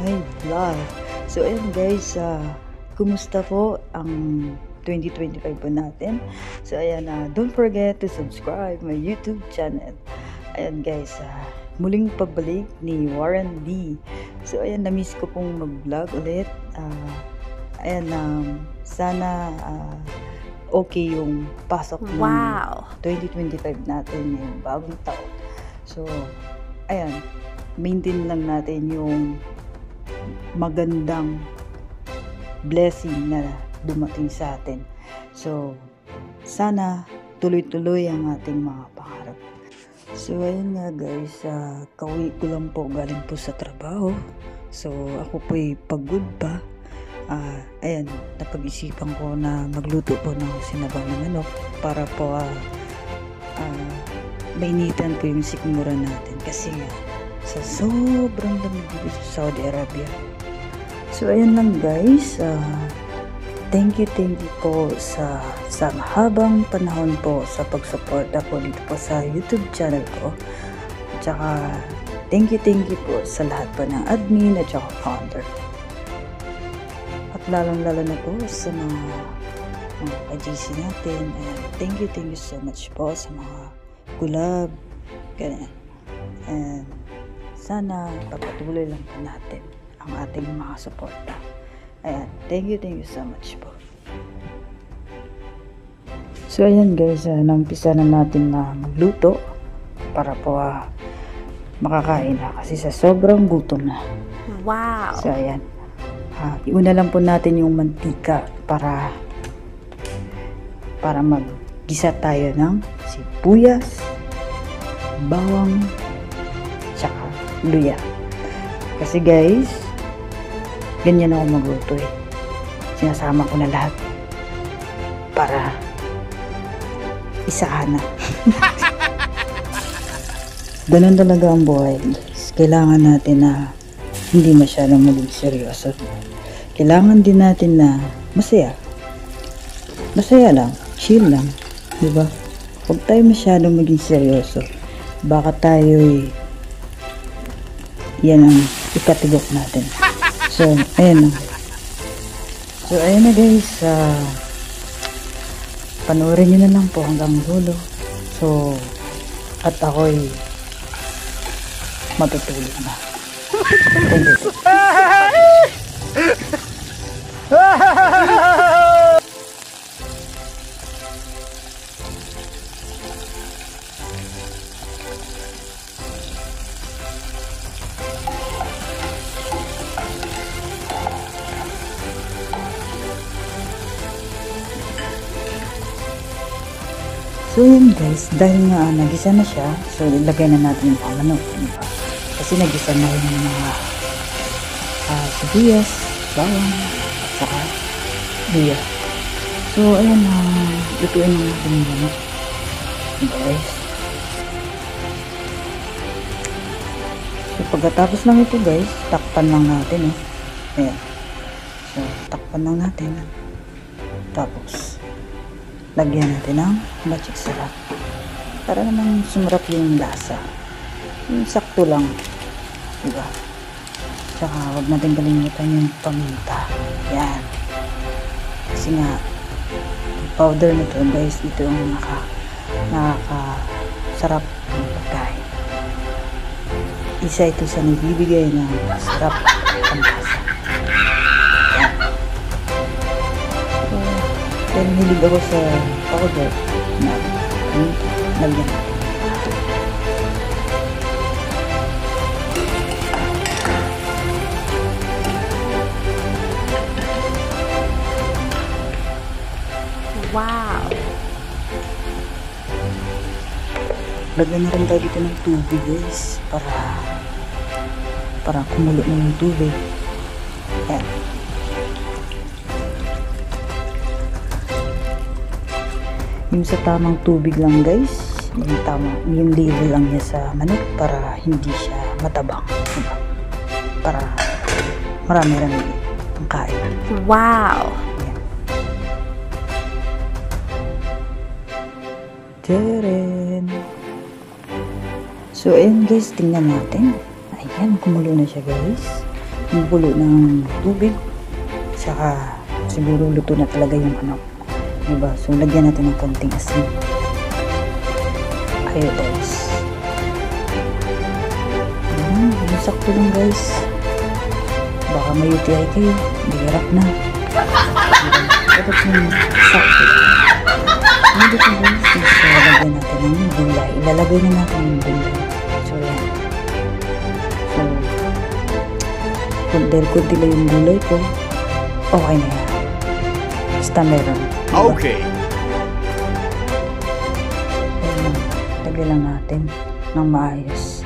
my vlog. So ayan guys, kumusta po ang 2025 po natin? So ayan, don't forget to subscribe my YouTube channel. Ayan guys, muling pagbalik ni Warren D. So ayan, na-miss ko pong mag-vlog ulit. Ayan, sana okay yung pasok ng 2025 natin, yung bagong taon. So ayan, maintain lang natin yung magandang blessing na dumating sa atin. So, sana tuloy-tuloy ang ating mga pangarap. So, ayun nga guys, kauwi ko lang po, galing po sa trabaho. So, ako po'y pagod pa. Ayan, napag-isipan ko na magluto po ng sinabaw na manok para po mainitan po yung sikmura natin. Kasi sa sobrang lamig dito sa Saudi Arabia. So ayan lang guys, thank you po sa mahabang panahon po sa pagsuporta po dito po sa YouTube channel ko. At saka thank you po sa lahat po ng admin at saka founder. At lalong-lalo na po sa mga ka-GC natin. Ayan, thank you so much po sa mga collab, ganyan. And sana papatuloy lang po natin ang ating mga suporta. Ayan, thank you so much po. So ayan guys, nampisa na natin na magluto para po makakain na kasi sa sobrang gutom na. Wow! So ayan, iuna lang po natin yung mantika para maggisa tayo ng sibuyas, bawang, tsaka luya. Kasi guys, ganyan ako magluto eh. Sinasama ko na lahat para isahan na. Ganun talaga ang buhay guys. Kailangan natin na hindi masyadong maging seryoso. Kailangan din natin na masaya. Masaya lang, chill lang, diba? Huwag tayo masyadong maging seryoso. Baka tayo yan ang ikatigok natin. So, ayan na. So, ayan na guys. Panoorin nyo na lang po hanggang dulo. So, at ako'y matutulog na. Thank you. So yun guys, dahil nga nagisa na siya, so ilagay na natin yung pamanok, diba? Kasi nagisa na yung mga sibuyas, bawang, at saka luya. So ayan, lutuin na natin yung manok, diba guys? So pagkatapos lang ito guys, takpan lang natin ayan. So takpan lang natin, tapos lagyan natin ng magic sarap para naman sumarap yung lasa, yung sakto lang, diba? Saka huwag natin kalimutan yung paminta, yan, kasi nga yung powder na to guys, ito yung nakakasarap ng pagkain. Isa ito sa nagbibigay ng sarap ang lasa. Dahil hilig ako sa powder na lagyan. Wow! Lagyan na rin tayo dito ng tubig guys para kumulo na yung tubig. Ayan. Yung sa tamang tubig lang guys, yung level lang niya sa manok para hindi siya matabang, diba? Para marami-rami ang kain. Wow! Ayan. Taren! So, ayan guys, tingnan natin. Ayan, kumulo na siya guys. kumukulo ng tubig. Saka siguro luto na talaga yung ano. Diba? So, lagyan natin ng konting asin. Ayun guys. Sakto lang guys. Baka may UTI kayo. Hirap na. Dapat yung sakto. Hindi ko guys. So, lagyan natin ng gulay. Ilalagay na natin yung gulay. So, yan. So, dahil kunti lang yung gulay ko, okay na yan. Basta meron. Diba? Okay. Lagyan lang natin ng maayos.